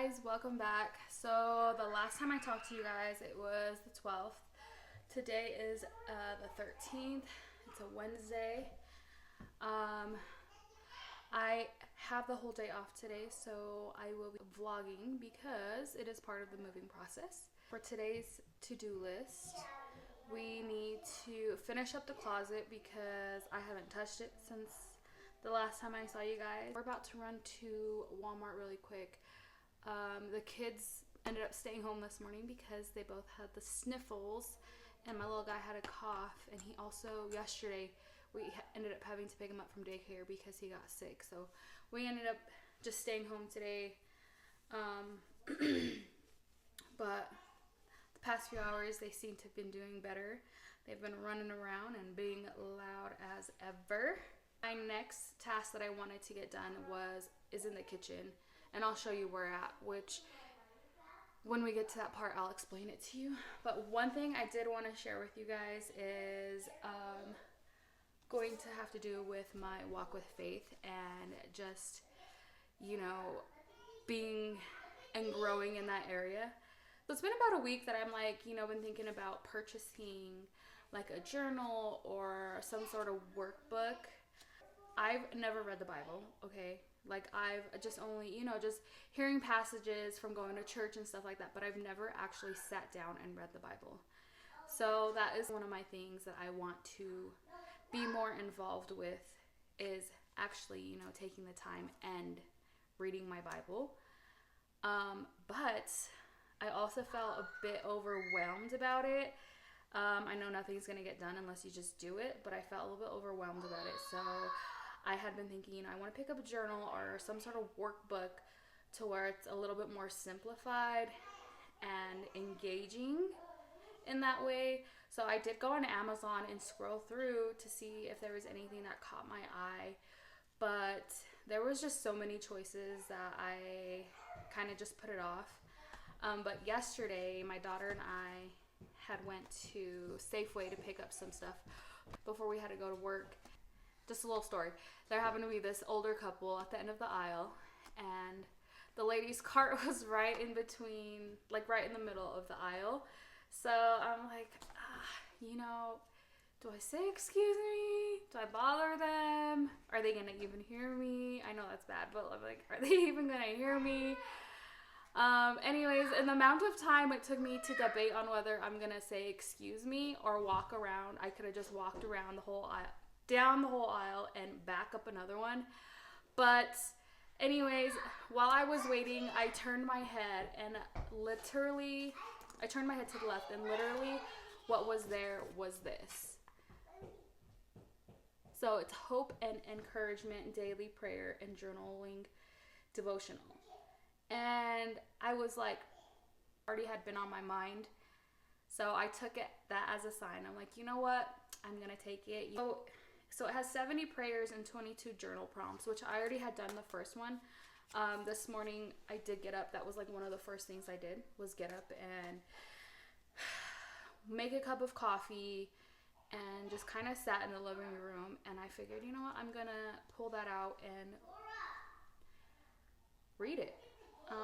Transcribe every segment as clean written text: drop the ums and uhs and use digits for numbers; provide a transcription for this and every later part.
guys, welcome back. So the last time I talked to you guys, it was the 12th. Today is the 13th. It's a Wednesday. I have the whole day off today, so I will be vlogging because it is part of the moving process. For today's to-do list, we need to finish up the closet because I haven't touched it since the last time I saw you guys. We're about to run to Walmart really quick. The kids ended up staying home this morning because they both had the sniffles, and my little guy had a cough, and he also, yesterday, we ended up having to pick him up from daycare because he got sick. So we ended up just staying home today. But the past few hours, they seem to have been doing better. They've been running around and being loud as ever. My next task that I wanted to get done is in the kitchen, and I'll show you where at, which when we get to that part I'll explain it to you. But one thing I did want to share with you guys is going to have to do with my walk with faith and just, you know, being and growing in that area. So it's been about a week that I'm like, you know, been thinking about purchasing like a journal or some sort of workbook. I've never read the Bible, okay? Like, I've just only, you know, just hearing passages from going to church and stuff like that, but I've never actually sat down and read the Bible. So that is one of my things that I want to be more involved with, is actually, you know, taking the time and reading my Bible. But I also felt a bit overwhelmed about it. I know nothing's going to get done unless you just do it, but I felt a little bit overwhelmed about it. So I had been thinking, you know, I want to pick up a journal or some sort of workbook to where it's a little bit more simplified and engaging in that way. So I did go on Amazon and scroll through to see if there was anything that caught my eye, but there was just so many choices that I kind of just put it off. But yesterday, my daughter and I had went to Safeway to pick up some stuff before we had to go to work. Just a little story. There happened to be this older couple at the end of the aisle, and the lady's cart was right in between, like right in the middle of the aisle. So I'm like, you know, do I say excuse me? Do I bother them? Are they gonna even hear me? I know that's bad, but I'm like, are they even gonna hear me? Anyways, in the amount of time it took me to debate on whether I'm gonna say excuse me or walk around, I could have just walked around the whole aisle, down the whole aisle, and back up another one. But anyways, while I was waiting, I turned my head, and literally, I turned my head to the left, and literally what was there was this. So it's hope and encouragement, daily prayer, and journaling devotional. And I was like, already had been on my mind. So I took that as a sign. I'm like, you know what? I'm going to take it. So it has 70 prayers and 22 journal prompts, which I already had done the first one. This morning I did get up. That was like one of the first things I did, was get up and make a cup of coffee and just kind of sat in the living room. And I figured, you know what? I'm going to pull that out and read it.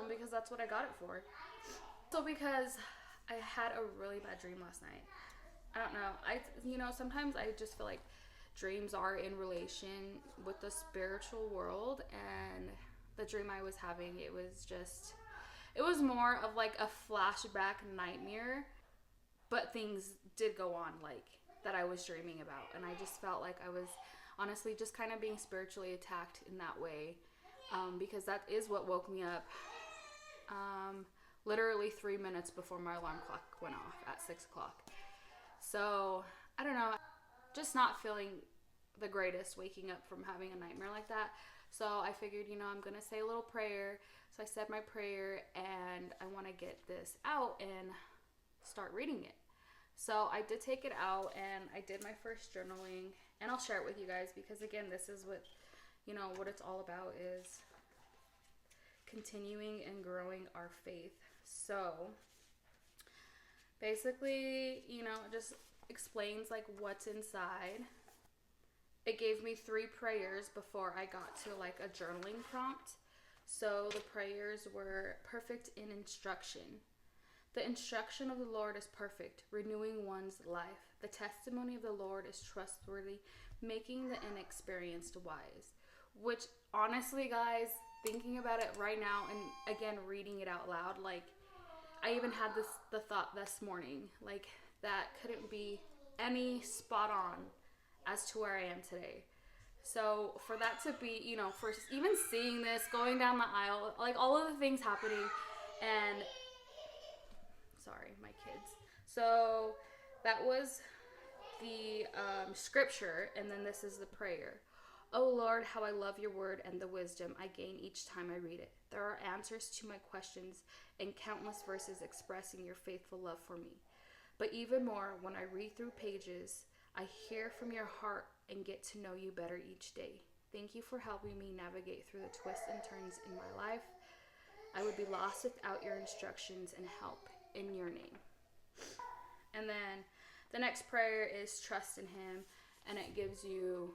Because that's what I got it for. So because I had a really bad dream last night. I don't know. Sometimes I just feel like dreams are in relation with the spiritual world, and the dream I was having, it was more of like a flashback nightmare, but things did go on like that I was dreaming about, and I just felt like I was honestly just kind of being spiritually attacked in that way. Because that is what woke me up literally 3 minutes before my alarm clock went off at 6 o'clock. So, I don't know, just not feeling the greatest waking up from having a nightmare like that. So I figured, you know, I'm going to say a little prayer. So I said my prayer, and I want to get this out and start reading it. So I did take it out, and I did my first journaling, and I'll share it with you guys because, again, this is what, you know, what it's all about, is continuing and growing our faith. So basically, you know, it just explains like what's inside. It gave me 3 prayers before I got to like a journaling prompt. So the prayers were perfect in instruction. The instruction of the Lord is perfect, renewing one's life. The testimony of the Lord is trustworthy, making the inexperienced wise. Which, honestly, guys, thinking about it right now and again reading it out loud, like, I even had the thought this morning, like, that couldn't be any spot on as to where I am today. So for that to be, you know, for even seeing this, going down the aisle, like all of the things happening, and sorry, my kids. So that was the scripture, and then this is the prayer. Oh Lord, how I love your word and the wisdom I gain each time I read it. There are answers to my questions and countless verses expressing your faithful love for me. But even more, when I read through pages, I hear from your heart and get to know you better each day. Thank you for helping me navigate through the twists and turns in my life. I would be lost without your instructions and help. In your name. And then the next prayer is trust in him, and it gives you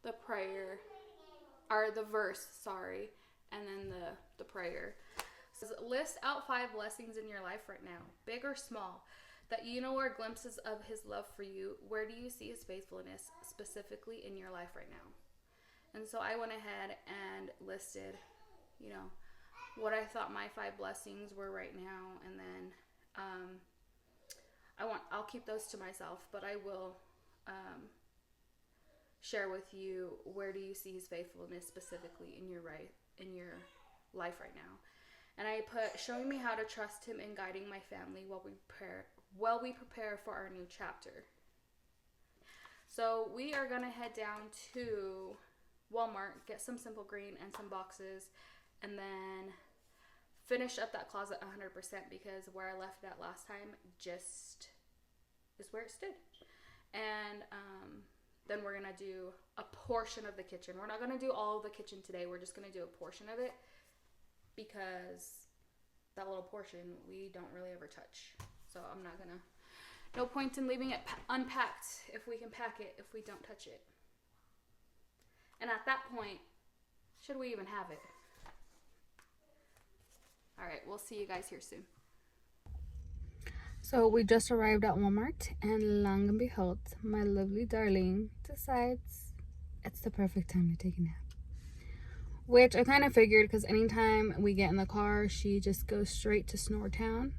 the prayer, or the verse, sorry, and then the prayer. It says, list out 5 blessings in your life right now, big or small, that you know are glimpses of his love for you. Where do you see his faithfulness specifically in your life right now? And so I went ahead and listed, you know, what I thought my 5 blessings were right now, and then I'll keep those to myself, but I will share with you, where do you see his faithfulness specifically in your life right now. And I put, showing me how to trust him in guiding my family while we prepare for our new chapter. So we are gonna head down to Walmart, get some Simple Green and some boxes, and then finish up that closet 100%, because where I left that last time just is where it stood. And then we're gonna do a portion of the kitchen. We're not gonna do all of the kitchen today. We're just gonna do a portion of it, because that little portion we don't really ever touch. So I'm not gonna, no point in leaving it unpacked if we can pack it if we don't touch it. And at that point, should we even have it? All right, we'll see you guys here soon. So we just arrived at Walmart, and long and behold, my lovely darling decides it's the perfect time to take a nap. Which I kind of figured, because anytime we get in the car, she just goes straight to snore town.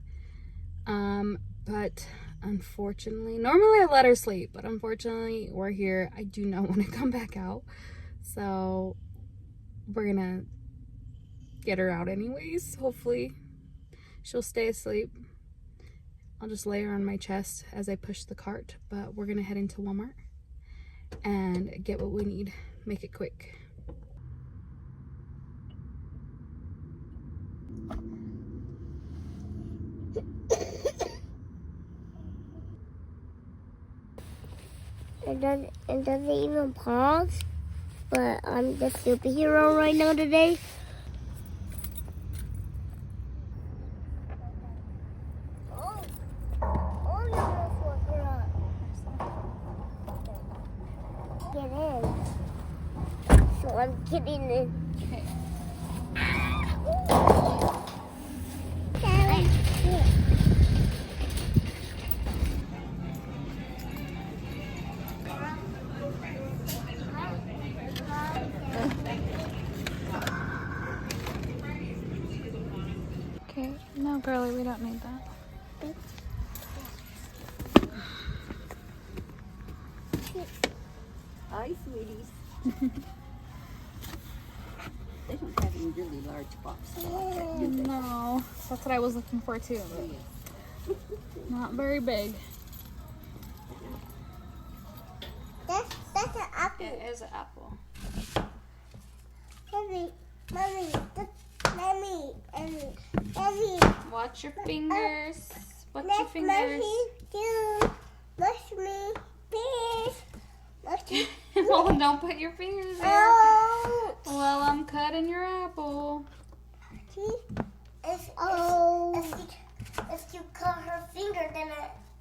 But unfortunately, normally I let her sleep, but unfortunately we're here. I do not want to come back out. So we're gonna get her out anyways. Hopefully she'll stay asleep. I'll just lay her on my chest as I push the cart, but we're gonna head into Walmart and get what we need. Make it quick. It doesn't even pause, but I'm the superhero right now today. Get in. So I'm getting in. Okay. Okay, no, girlie, we don't need that. Hi, sweeties. They don't have any really large boxes like that, do they? No, that's what I was looking for too. Yeah. Not very big. That's an apple. It is an apple. Mommy, Watch your fingers. Watch your Let fingers. me do. Watch me, please. Watch me. Well, don't put your fingers there. Oh. Well, I'm cutting your apple. See? If you cut her finger,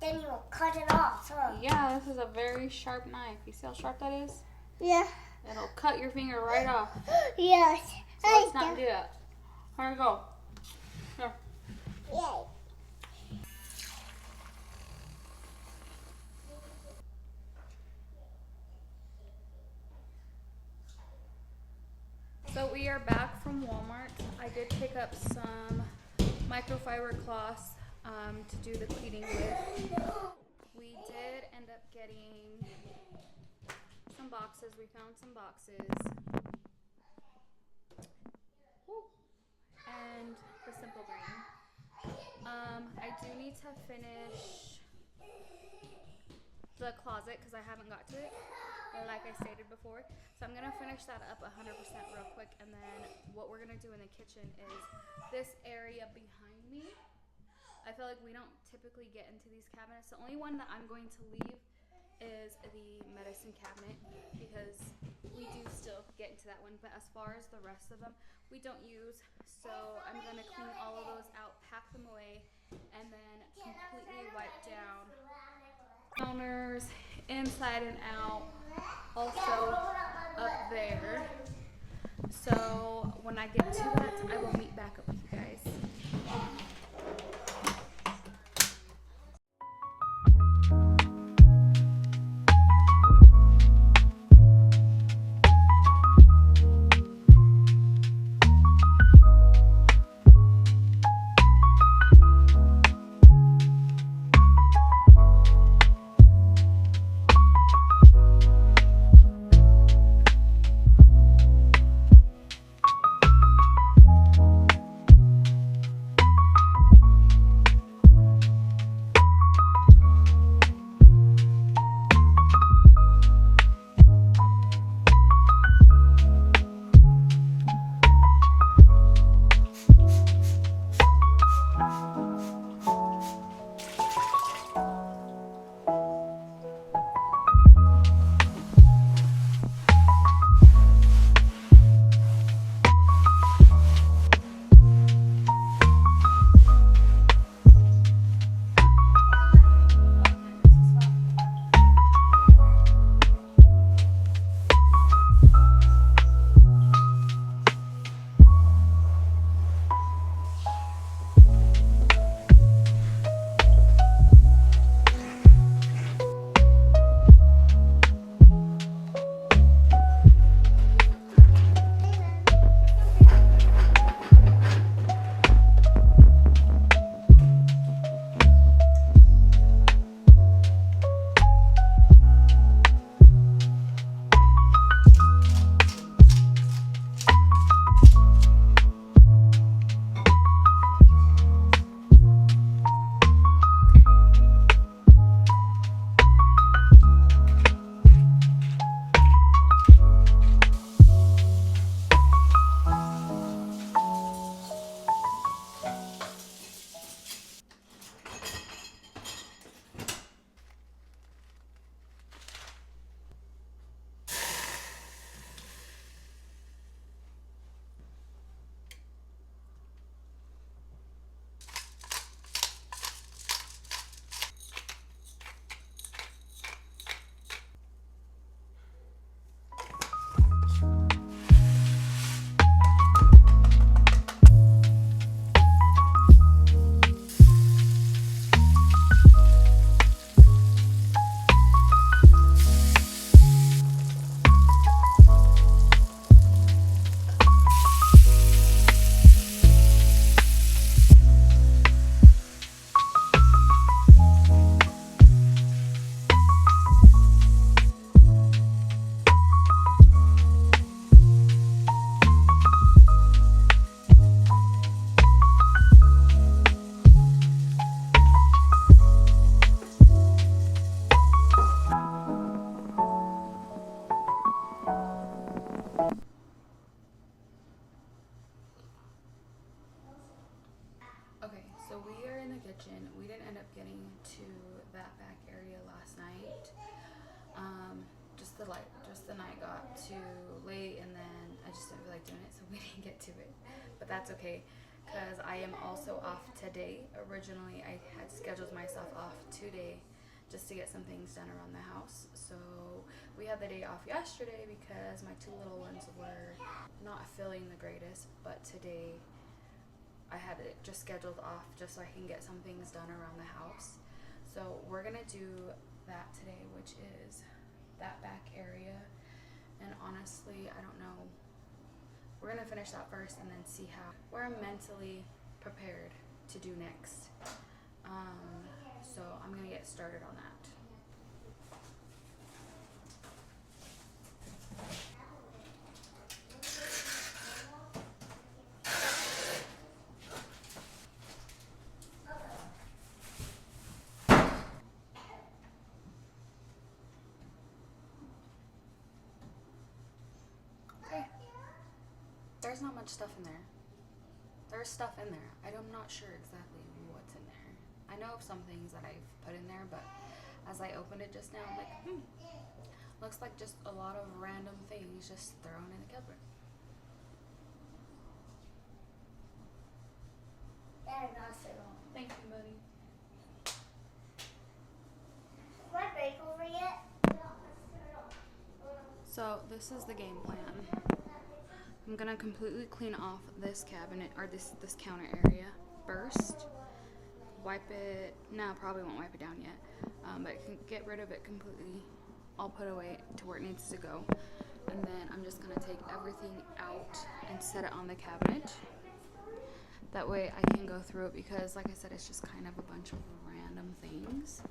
then you will cut it off, huh? Yeah, this is a very sharp knife. You see how sharp that is? Yeah. It'll cut your finger right off. Yes. So let's not do that. Here we go. Here. Yay. So we are back from Walmart. I did pick up some microfiber cloths to do the cleaning with. We did end up getting some boxes. We found some boxes. Woo. And the Simple Green. I do need to finish the closet because I haven't got to it, like I stated before. So I'm gonna finish that up 100% real quick, and then what we're gonna do in the kitchen is this area behind me. I feel like we don't typically get into these cabinets. The only one that I'm going to leave is the medicine cabinet because we do still get into that one, but as far as the rest of them, we don't use. So I'm gonna clean all of those out, pack them away, and then completely wipe down counters inside and out, also up there. So when I get to that, I will meet back up with you guys. We didn't end up getting to that back area last night. Just the night got too late, and then I just didn't feel like doing it, so we didn't get to it. But that's okay, because I am also off today. Originally, I had scheduled myself off today just to get some things done around the house. So we had the day off yesterday because my two little ones were not feeling the greatest, but today I had it just scheduled off just so I can get some things done around the house. So we're gonna do that today, which is that back area. And honestly, I don't know. We're gonna finish that first and then see where I'm mentally prepared to do next. So I'm gonna get started on that. Okay. There's not much stuff in there. There's stuff in there. I'm not sure exactly what's in there. I know of some things that I've put in there, but as I opened it just now, I'm like, looks like just a lot of random things just thrown in the cupboard. Thank you, buddy. Is my break over yet? So this is the game plan. I'm gonna completely clean off this cabinet or this counter area first. Wipe it. No, probably won't wipe it down yet. But can get rid of it completely. I'll put away to where it needs to go, and then I'm just gonna take everything out and set it on the cabinet. That way I can go through it because, like I said, it's just kind of a bunch of random things.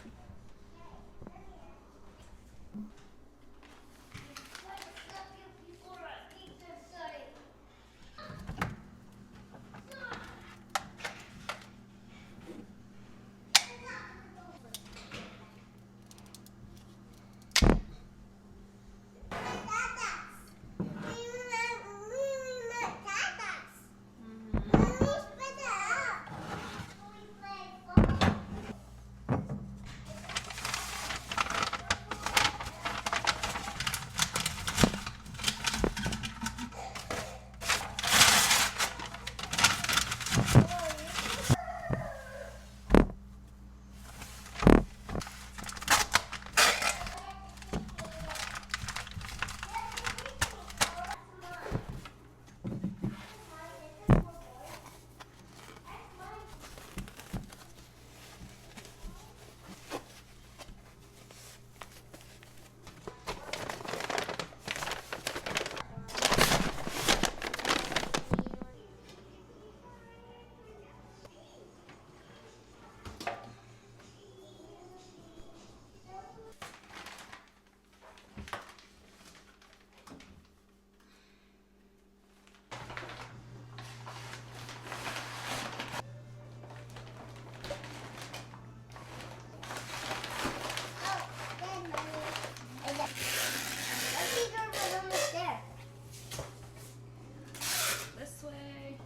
This way.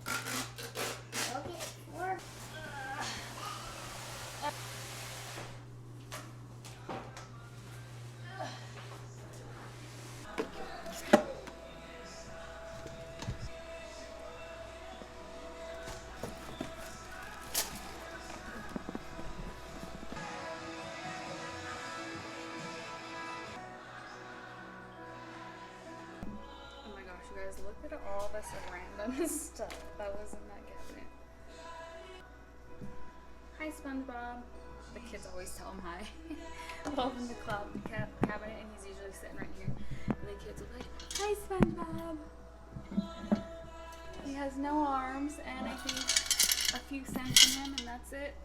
Oh my gosh, you guys, look at all this random stuff that was in that cabinet. Hi, SpongeBob. The kids always tell him hi. I'll open the cabinet and he's usually sitting right here. And the kids will be like, hi, SpongeBob. He has no arms and I think a few cents in him and that's it.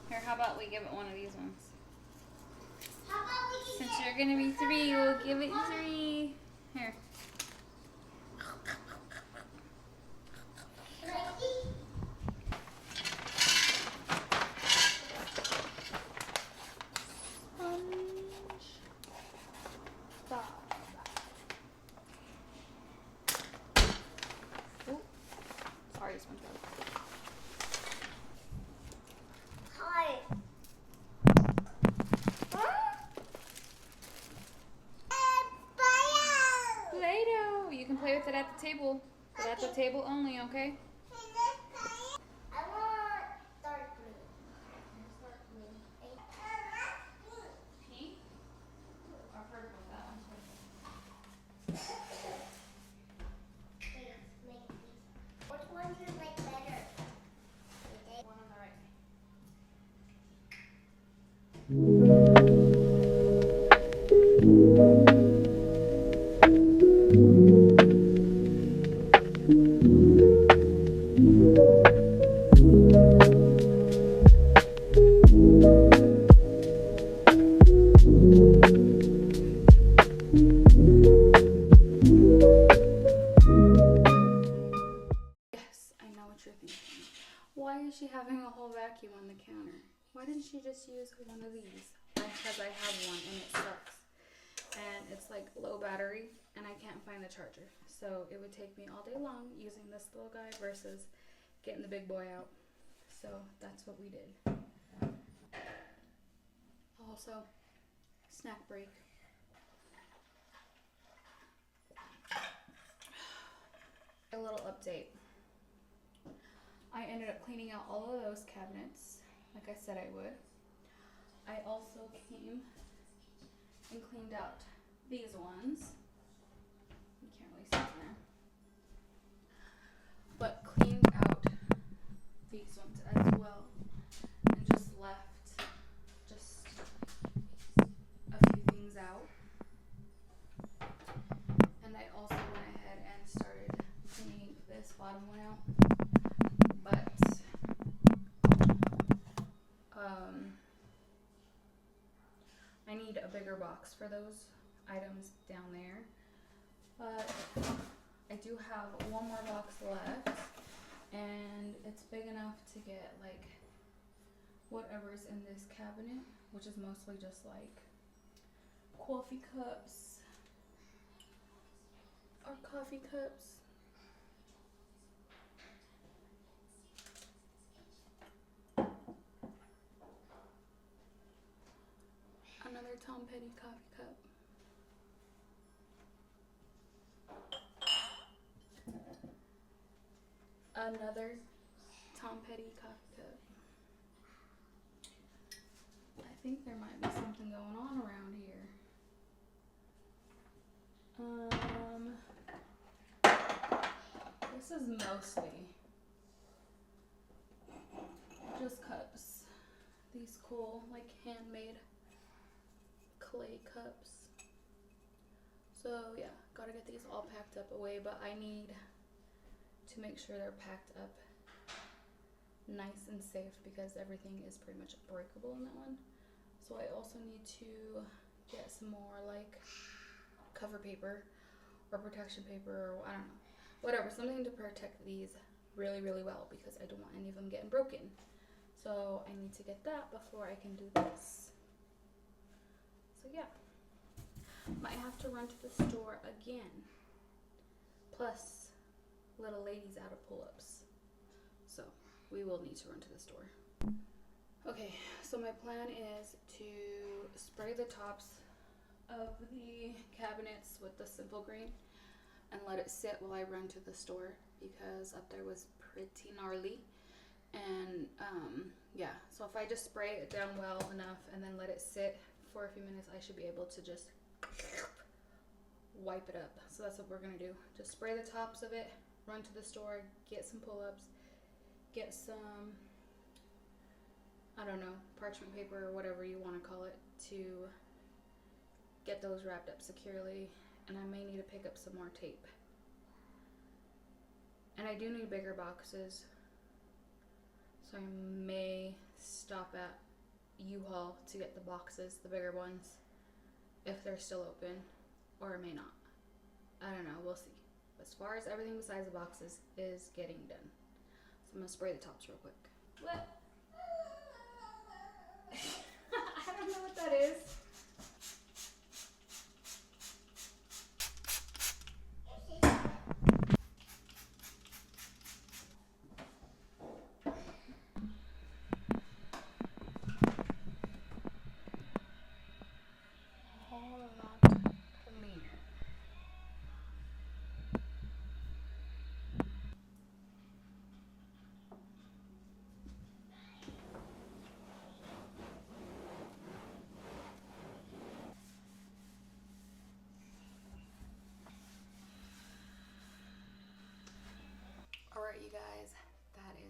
Here, how about we give it one of these ones? Since you're gonna be 3, we'll give it 3. Here. Oh, sorry, SpongeBob. Hi. Play-Doh. You can play with it at the table, but at the table only, okay? Which one do you like better? One on the right. Yes, I know what you're thinking. Why is she having a whole vacuum on the counter? Why didn't she just use one of these? Because I have one and it sucks. And it's like low battery and I can't find the charger. So it would take me all day long using this little guy versus getting the big boy out. So that's what we did. Also, snack break. A little update. I ended up cleaning out all of those cabinets, like I said I would. I also came and cleaned out these ones. You can't really see in there. But cleaned out these ones as well. And just left just a few things out. And I also went ahead and started cleaning this bottom one out. But I need a bigger box for those items down there. But I do have one more box left, and it's big enough to get like whatever's in this cabinet, which is mostly just like coffee cups or coffee cups. Another Tom Petty coffee cup. Another Tom Petty coffee cup. I think there might be something going on around here. This is mostly just cups. These cool, like handmade clay cups. So yeah, gotta get these all packed up away, but I need to make sure they're packed up nice and safe because everything is pretty much breakable in that one. So I also need to get some more like cover paper or protection paper or I don't know, whatever, something to protect these really, really well because I don't want any of them getting broken. So I need to get that before I can do this. So yeah, might have to run to the store again. Plus, little lady's out of pull-ups. So we will need to run to the store. Okay, so my plan is to spray the tops of the cabinets with the Simple Green and let it sit while I run to the store because up there was pretty gnarly. And yeah, so if I just spray it down well enough and then let it sit for a few minutes, I should be able to just wipe it up. So that's what we're gonna do. Just spray the tops of it, run to the store, get some pull-ups, get some, I don't know, parchment paper or whatever you want to call it to get those wrapped up securely. And I may need to pick up some more tape. And I do need bigger boxes. So I may stop at U-Haul to get the boxes, the bigger ones, if they're still open, or it may not. I don't know, we'll see. As far as everything besides the boxes is getting done. So I'm gonna spray the tops real quick. What? I don't know what that is. A whole lot cleaner.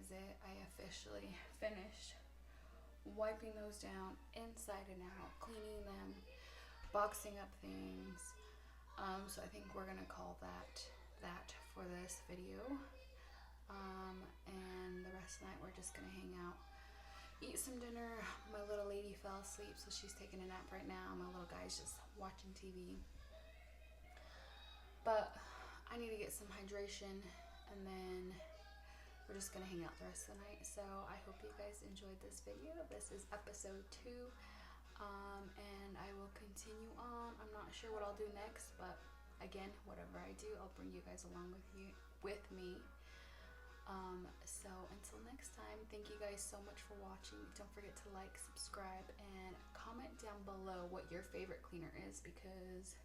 is it. I officially finished wiping those down inside and out, cleaning them, boxing up things. So I think we're gonna call that for this video. And the rest of the night we're just gonna hang out, eat some dinner. My little lady fell asleep, so she's taking a nap right now. My little guy's just watching TV. But I need to get some hydration, and then we're just gonna hang out the rest of the night. So I hope you guys enjoyed this video. This is episode 2, and I will continue on. I'm not sure what I'll do next, but again, whatever I do, I'll bring you guys along with me. So until next time, thank you guys so much for watching. Don't forget to like, subscribe, and comment down below what your favorite cleaner is, because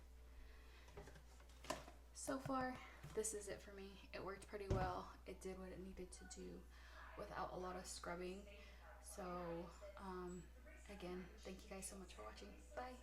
so far this is it for me. It worked pretty well. It did what it needed to do without a lot of scrubbing. So again, thank you guys so much for watching. Bye.